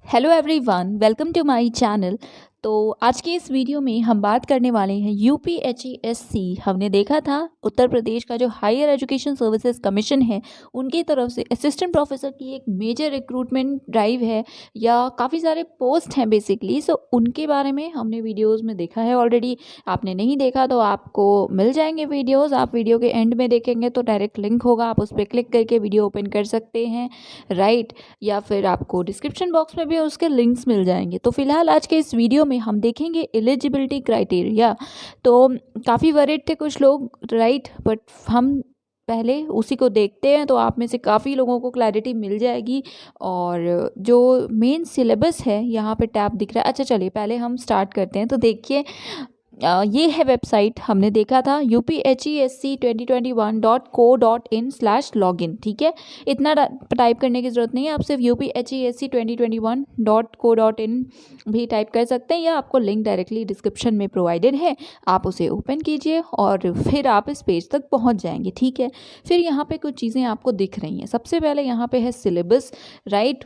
Hello everyone, welcome to my channel. तो आज के इस वीडियो में हम बात करने वाले हैं यूपीएचईएससी। हमने देखा था उत्तर प्रदेश का जो हायर एजुकेशन सर्विसेज कमीशन है उनकी तरफ से असिस्टेंट प्रोफेसर की एक मेजर रिक्रूटमेंट ड्राइव है या काफ़ी सारे पोस्ट हैं बेसिकली। सो उनके बारे में हमने वीडियोस में देखा है ऑलरेडी। आपने नहीं देखा तो आपको मिल जाएंगे वीडियोस। आप वीडियो के एंड में देखेंगे तो डायरेक्ट लिंक होगा, आप उस पर क्लिक करके वीडियो ओपन कर सकते हैं, राइट। या फिर आपको डिस्क्रिप्शन बॉक्स में भी उसके लिंक्स मिल जाएंगे। तो फिलहाल आज के इस वीडियो में हम देखेंगे एलिजिबिलिटी क्राइटेरिया। तो काफ़ी वरीड थे कुछ लोग, राइट, बट हम पहले उसी को देखते हैं तो आप में से काफ़ी लोगों को क्लैरिटी मिल जाएगी। और जो मेन सिलेबस है यहाँ पे टैब दिख रहा है। अच्छा चलिए पहले हम स्टार्ट करते हैं। तो देखिए ये है वेबसाइट, हमने देखा था upHESC2021.co.in/login। ठीक है, इतना टाइप करने की ज़रूरत नहीं है, आप सिर्फ upHESC2021.co.in भी टाइप कर सकते हैं या आपको लिंक डायरेक्टली डिस्क्रिप्शन में प्रोवाइडेड है, आप उसे ओपन कीजिए और फिर आप इस पेज तक पहुंच जाएंगे। ठीक है, फिर यहाँ पे कुछ चीज़ें आपको दिख रही हैं। सबसे पहले यहाँ पे है सिलेबस, राइट,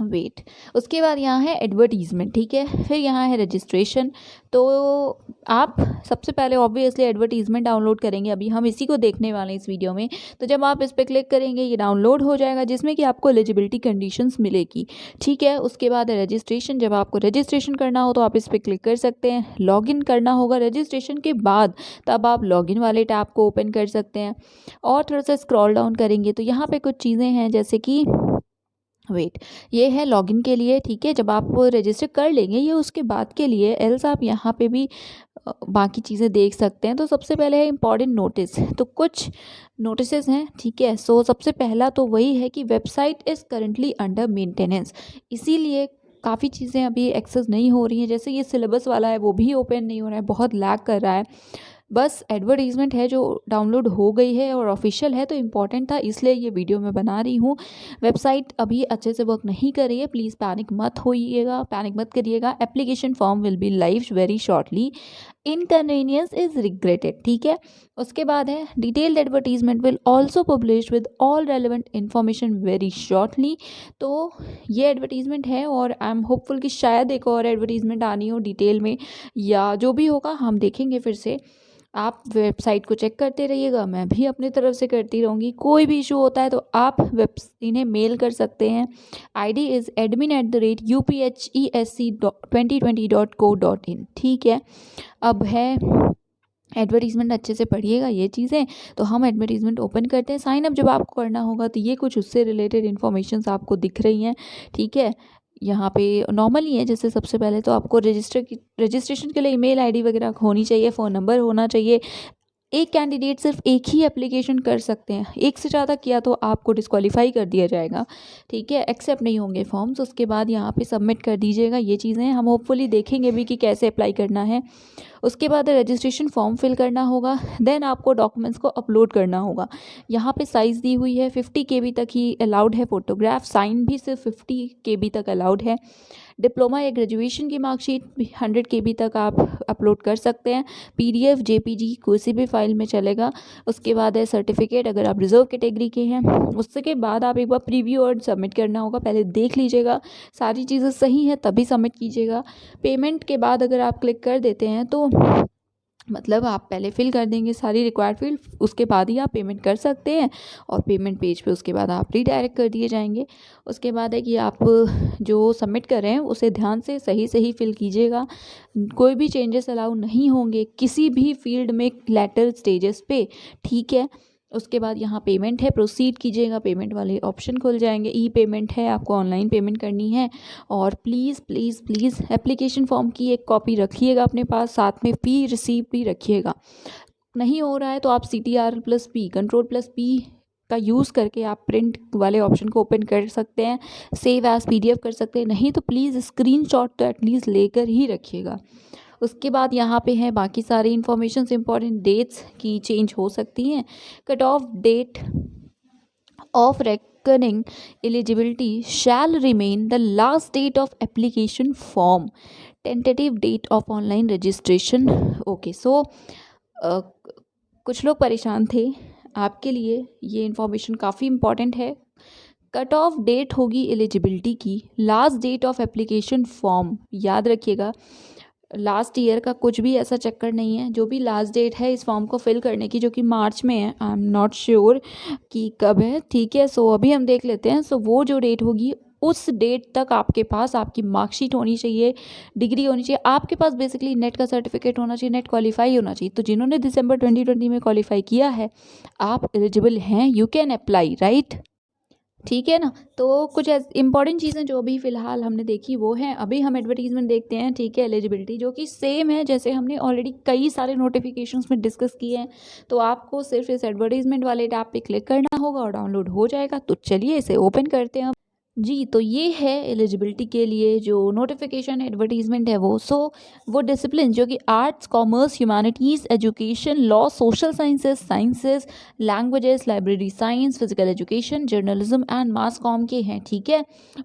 वेट। उसके बाद यहाँ है एडवर्टीज़मेंट, ठीक है, फिर यहाँ है रजिस्ट्रेशन। तो आप सबसे पहले ऑब्वियसली एडवर्टीज़मेंट डाउनलोड करेंगे, अभी हम इसी को देखने वाले हैं इस वीडियो में। तो जब आप इस पर क्लिक करेंगे ये डाउनलोड हो जाएगा जिसमें कि आपको एलिजिबिलिटी कंडीशंस मिलेगी। ठीक है, उसके बाद है रजिस्ट्रेशन। जब आपको रजिस्ट्रेशन करना हो तो आप इस पर क्लिक कर सकते हैं। लॉगिन करना होगा रजिस्ट्रेशन के बाद, तब आप लॉगिन वाले टैब को ओपन कर सकते हैं। और थोड़ा सा स्क्रॉल डाउन करेंगे तो यहाँ पे कुछ चीज़ें हैं जैसे कि वेट, ये है लॉगिन के लिए। ठीक है, जब आप रजिस्टर कर लेंगे ये उसके बाद के लिए, एल्स आप यहाँ पे भी बाकी चीज़ें देख सकते हैं। तो सबसे पहले है इम्पॉर्टेंट नोटिस। तो कुछ नोटिसेस हैं, ठीक है। सो सबसे पहला तो वही है कि website is currently under maintenance, इसीलिए काफ़ी चीज़ें अभी एक्सेस नहीं हो रही हैं। जैसे ये सिलेबस वाला है वो भी ओपन नहीं हो रहा है, बहुत लैग कर रहा है। बस एडवर्टीज़मेंट है जो डाउनलोड हो गई है और ऑफिशियल है तो इम्पॉर्टेंट था इसलिए ये वीडियो मैं बना रही हूँ। वेबसाइट अभी अच्छे से वर्क नहीं कर रही है, प्लीज़ पैनिक मत होइएगा, पैनिक मत करिएगा। Application form will be live very shortly, inconvenience is regretted. ठीक है, उसके बाद है detailed advertisement will also publish with all relevant information very shortly. तो ये एडवर्टीजमेंट है और आई एम होपफुल कि शायद एक और एडवर्टीजमेंट आनी हो डिटेल में, या जो भी होगा हम देखेंगे फिर से। आप वेबसाइट को चेक करते रहिएगा, मैं भी अपनी तरफ से करती रहूँगी। कोई भी इशू होता है तो आप इन्हें मेल कर सकते हैं। ID is admin@upHESC2020.co.in। ठीक है, अब है एडवर्टीज़मेंट, अच्छे से पढ़िएगा ये चीज़ें। तो हम एडवर्टीज़मेंट ओपन करते हैं। साइन अप जब आपको करना होगा तो ये कुछ उससे रिलेटेड इन्फॉर्मेशंस आपको दिख रही हैं। ठीक है, यहाँ पे नॉर्मल ही है। जैसे सबसे पहले तो आपको रजिस्ट्रेशन के लिए ईमेल आईडी वगैरह होनी चाहिए, फ़ोन नंबर होना चाहिए। एक कैंडिडेट सिर्फ एक ही एप्लीकेशन कर सकते हैं, एक से ज़्यादा किया तो आपको डिस्क्वालीफाई कर दिया जाएगा। ठीक है, एक्सेप्ट नहीं होंगे फॉर्म्स। उसके बाद यहाँ पे सबमिट कर दीजिएगा। ये चीज़ें हम होपफुली देखेंगे भी कि कैसे अप्लाई करना है। उसके बाद रजिस्ट्रेशन फॉर्म फिल करना होगा, देन आपको डॉक्यूमेंट्स को अपलोड करना होगा। यहाँ पे साइज़ दी हुई है 50 KB तक ही अलाउड है। फोटोग्राफ साइन भी सिर्फ 50 KB तक अलाउड है। डिप्लोमा या ग्रेजुएशन की मार्कशीट 100 KB तक आप अपलोड कर सकते हैं। PDF JPG किसी भी फाइल में चलेगा। उसके बाद है सर्टिफिकेट, अगर आप रिजर्व कैटेगरी के हैं। उसके बाद आप एक बार प्रीव्यू और सबमिट करना होगा, पहले देख लीजिएगा सारी चीज़ें सही हैं तभी सबमिट कीजिएगा। पेमेंट के बाद अगर आप क्लिक कर देते हैं तो मतलब आप पहले फिल कर देंगे सारी रिक्वायर्ड फील्ड, उसके बाद ही आप पेमेंट कर सकते हैं। और पेमेंट पेज पे उसके बाद आप रीडायरेक्ट कर दिए जाएंगे। उसके बाद है कि आप जो सबमिट कर रहे हैं उसे ध्यान से सही फिल कीजिएगा। कोई भी चेंजेस अलाउ नहीं होंगे किसी भी फील्ड में लेटर स्टेजेस पे। ठीक है, उसके बाद यहाँ पेमेंट है, प्रोसीड कीजिएगा, पेमेंट वाले ऑप्शन खुल जाएंगे। ई पेमेंट है, आपको ऑनलाइन पेमेंट करनी है। और please please please application form की एक कॉपी रखिएगा अपने पास, साथ में फी रिसीप्ट भी रखिएगा। नहीं हो रहा है तो आप CTR+P Ctrl+P का यूज़ करके आप प्रिंट वाले ऑप्शन को ओपन कर सकते हैं, सेव एज PDF कर सकते हैं। नहीं तो प्लीज़ स्क्रीनशॉट तो एटलीस्ट लेकर ही रखिएगा। उसके बाद यहाँ पे है बाकी सारी इन्फॉर्मेशन, इंपॉर्टेंट डेट्स की चेंज हो सकती हैं। Cut off date of reckoning eligibility shall remain the last date of application form, tentative date of online registration। Okay, so कुछ लोग परेशान थे, आपके लिए ये इन्फॉर्मेशन काफ़ी इम्पॉर्टेंट है। कट ऑफ डेट होगी एलिजिबिलिटी की, last date of application form, याद रखिएगा लास्ट ईयर का कुछ भी ऐसा चक्कर नहीं है, जो भी लास्ट डेट है इस फॉर्म को फिल करने की जो कि मार्च में है, आई एम नॉट श्योर कि कब है, ठीक है। सो अभी हम देख लेते हैं। सो वो जो डेट होगी उस डेट तक आपके पास आपकी मार्कशीट होनी चाहिए, डिग्री होनी चाहिए, आपके पास बेसिकली नेट का सर्टिफिकेट होना चाहिए, नेट क्वालिफाई होना चाहिए। तो जिन्होंने दिसंबर 2020 में क्वालिफाई किया है आप एलिजिबल हैं, यू कैन अप्लाई, राइट, ठीक है ना। तो कुछ इंपॉर्टेंट चीज़ें जो अभी फ़िलहाल हमने देखी वो हैं। अभी हम एडवर्टीजमेंट देखते हैं, ठीक है, एलिजिबिलिटी जो कि सेम है जैसे हमने ऑलरेडी कई सारे नोटिफिकेशंस में डिस्कस किए हैं। तो आपको सिर्फ इस एडवर्टीजमेंट वाले टैब पे क्लिक करना होगा और डाउनलोड हो जाएगा। तो चलिए इसे ओपन करते हैं जी। तो ये है एलिजिबिलिटी के लिए जो नोटिफिकेशन एडवर्टीजमेंट है वो डिसिप्लिन जो कि arts, commerce, humanities, education, law, social sciences, languages, library science, physical education, journalism and mass com के हैं, ठीक है।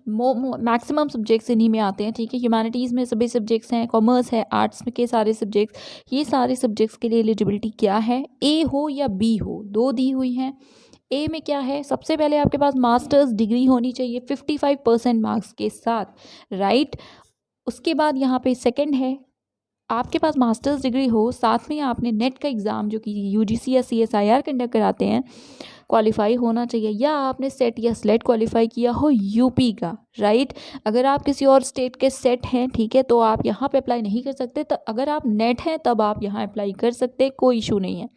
मैक्सिमम सब्जेक्ट्स इन्हीं में आते हैं, ठीक है। ह्यूमैनिटीज़ में सभी सब्जेक्ट्स हैं, कॉमर्स है, आर्ट्स के सारे सब्जेक्ट्स, ये सारे सब्जेक्ट्स के लिए एलिजिबिलिटी क्या है, ए हो या बी हो, दो दी हुई हैं। ए में क्या है, सबसे पहले आपके पास मास्टर्स डिग्री होनी चाहिए 55% मार्क्स के साथ, राइट। उसके बाद यहाँ पे सेकंड है आपके पास मास्टर्स डिग्री हो, साथ में आपने नेट का एग्ज़ाम जो कि यूजीसी या सीएसआईआर कंडक्ट कराते हैं क्वालिफाई होना चाहिए, या आपने सेट या स्लेट क्वालिफाई किया हो यूपी का, राइट। अगर आप किसी और स्टेट के सेट हैं, ठीक है, तो आप यहाँ पे अप्लाई नहीं कर सकते। तो अगर आप नेट हैं तब आप यहाँ अप्लाई कर सकते, कोई इशू नहीं है।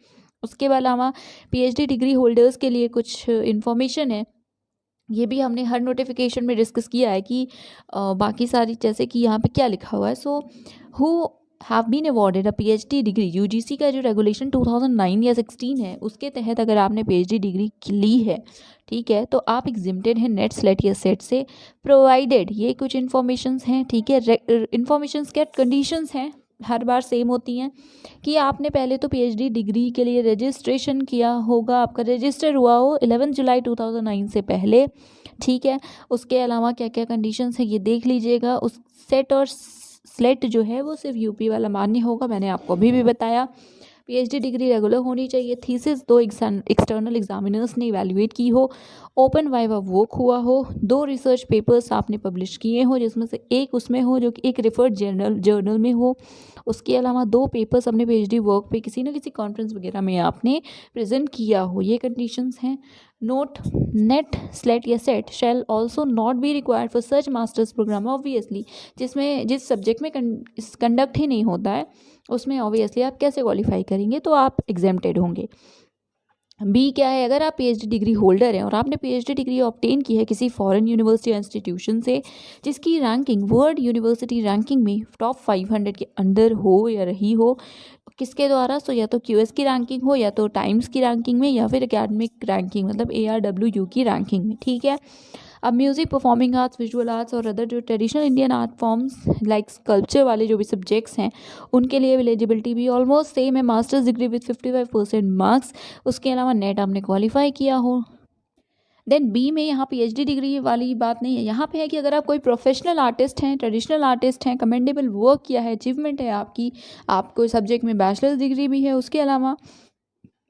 उसके अलावा पीएचडी डिग्री होल्डर्स के लिए कुछ इन्फॉर्मेशन है, ये भी हमने हर नोटिफिकेशन में डिस्कस किया है कि बाकी सारी, जैसे कि यहाँ पे क्या लिखा हुआ है, so who have been awarded a PhD degree, UGC का जो रेगुलेशन 2009 या 16 है उसके तहत अगर आपने पीएचडी डिग्री ली है, ठीक है, तो आप एग्जिम्प्टेड हैं नेट, स्लेट या सेट से, प्रोवाइडेड, ये कुछ इन्फॉर्मेशंस हैं, ठीक है। इन्फॉर्मेशंस क्या कंडीशंस हैं, हर बार सेम होती हैं कि आपने पहले तो पीएचडी डिग्री के लिए रजिस्ट्रेशन किया होगा, आपका रजिस्टर हुआ हो 11 जुलाई 2009 से पहले, ठीक है। उसके अलावा क्या क्या कंडीशंस हैं ये देख लीजिएगा। उस सेट और स्लेट जो है वो सिर्फ यूपी वाला मान्य होगा, मैंने आपको अभी भी बताया। पीएचडी डिग्री रेगुलर होनी चाहिए, थीसिस 2 एक्सटर्नल एग्जामिनर्स ने इवैल्यूएट की हो, ओपन वाइवा वर्क हुआ हो, 2 रिसर्च पेपर्स आपने पब्लिश किए हो जिसमें से एक उसमें हो जो कि एक रेफर्ड जर्नल में हो। उसके अलावा 2 पेपर्स अपने पीएचडी वर्क पे किसी न किसी कॉन्फ्रेंस वगैरह में आपने प्रेजेंट किया हो, ये कंडीशंस हैं। नोट, नेट, स्लेट या SET shall also not be required for such masters program, obviously जिस सब्जेक्ट में कंडक्ट ही नहीं होता है उसमें ऑब्वियसली आप कैसे क्वालिफाई करेंगे, तो आप एग्जेम्प्टेड होंगे। बी क्या है, अगर आप पीएचडी डिग्री होल्डर हैं और आपने पीएचडी डिग्री ऑब्टेन की है किसी फॉरेन यूनिवर्सिटी या इंस्टीट्यूशन से जिसकी रैंकिंग वर्ल्ड यूनिवर्सिटी रैंकिंग में टॉप 500 के अंदर हो या रही हो, किसके द्वारा, सो या तो क्यूएस की रैंकिंग हो या तो टाइम्स की रैंकिंग में या फिर एकेडमिक रैंकिंग मतलब ARWU की रैंकिंग में, ठीक है। अब music, performing arts, visual arts और अदर जो traditional Indian art forms like sculpture वाले जो भी सब्जेक्ट्स हैं उनके लिए एलिजिबिलिटी भी ऑलमोस्ट सेम है, मास्टर्स डिग्री विद 55% मार्क्स। उसके अलावा नेट आपने क्वालिफाई किया हो। देन बी में यहाँ पीएचडी डिग्री वाली बात नहीं है, यहाँ पे है कि अगर आप कोई प्रोफेशनल आर्टिस्ट हैं, ट्रेडिशनल आर्टिस्ट हैं, कमेंडेबल वर्क किया है, अचीवमेंट है आपकी, आपको सब्जेक्ट में बैचलर्स डिग्री भी है, उसके अलावा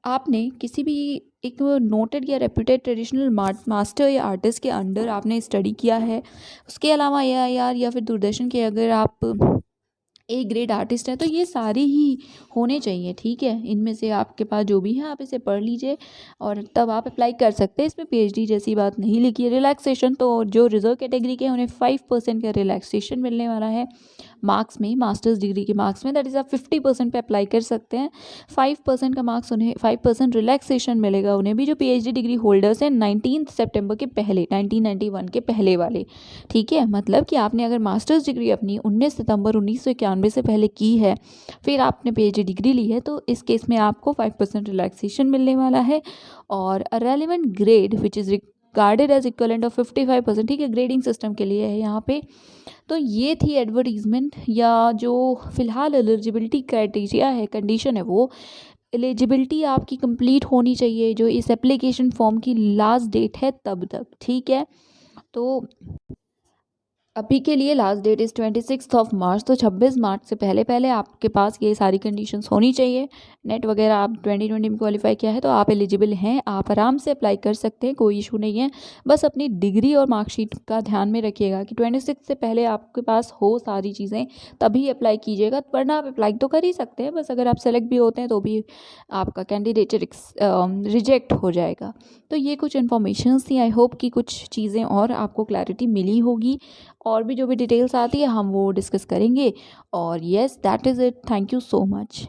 आपने किसी भी एक नोटेड या रेप्यूटेड ट्रेडिशनल मास्टर या आर्टिस्ट के अंडर आपने स्टडी किया है, उसके अलावा AIR या फिर दूरदर्शन के अगर आप ए ग्रेड आर्टिस्ट है, तो ये सारी ही होने चाहिए, ठीक है। इनमें से आपके पास जो भी है आप इसे पढ़ लीजिए और तब आप अप्लाई कर सकते हैं। इसमें पीएचडी जैसी बात नहीं लिखी है। रिलैक्सेशन तो जो रिजर्व कैटेगरी के उन्हें 5% का रिलैक्सेशन मिलने वाला है मार्क्स में, मास्टर्स डिग्री के मार्क्स में, दैट इज़ आप 50% पे अप्लाई कर सकते हैं। 5% का मार्क्स उन्हें 5% रिलैक्सेशन मिलेगा उन्हें भी जो पीएचडी डिग्री होल्डर्स हैं 19 सितंबर के पहले, 1991 के पहले वाले, ठीक है। मतलब कि आपने अगर मास्टर्स डिग्री अपनी 19 सितंबर 1991 से पहले की है, फिर आपने पीएचडी डिग्री ली है, तो इस केस में आपको 5% रिलैक्सेशन मिलने वाला है। और a relevant grade which is regarded as equivalent of 55%, ठीक है, ग्रेडिंग सिस्टम के लिए है यहाँ पे। तो ये थी एडवर्टीजमेंट या जो फ़िलहाल एलिजिबिलिटी क्राइटेरिया है, कंडीशन है, वो एलिजिबिलिटी आपकी कंप्लीट होनी चाहिए जो इस एप्लीकेशन फॉर्म की लास्ट डेट है तब तक, ठीक है। तो अभी के लिए लास्ट डेट इज़ 26 मार्च, तो 26 मार्च से पहले पहले आपके पास ये सारी कंडीशंस होनी चाहिए। नेट वगैरह आप 2020 में क्वालिफाई किया है तो आप एलिजिबल हैं, आप आराम से अप्लाई कर सकते हैं, कोई इशू नहीं है। बस अपनी डिग्री और मार्कशीट का ध्यान में रखिएगा कि 26 से पहले आपके पास हो सारी चीज़ें, तभी अप्लाई कीजिएगा, वरना आप अप्लाई तो कर ही सकते हैं, बस अगर आप सेलेक्ट भी होते हैं तो भी आपका कैंडिडेट रिजेक्ट हो जाएगा। तो ये कुछ इन्फॉर्मेशंस थी, आई होप कि कुछ चीज़ें और आपको क्लैरिटी मिली होगी। और भी जो भी डिटेल्स आती है हम वो डिस्कस करेंगे। और yes that is it, thank you so much.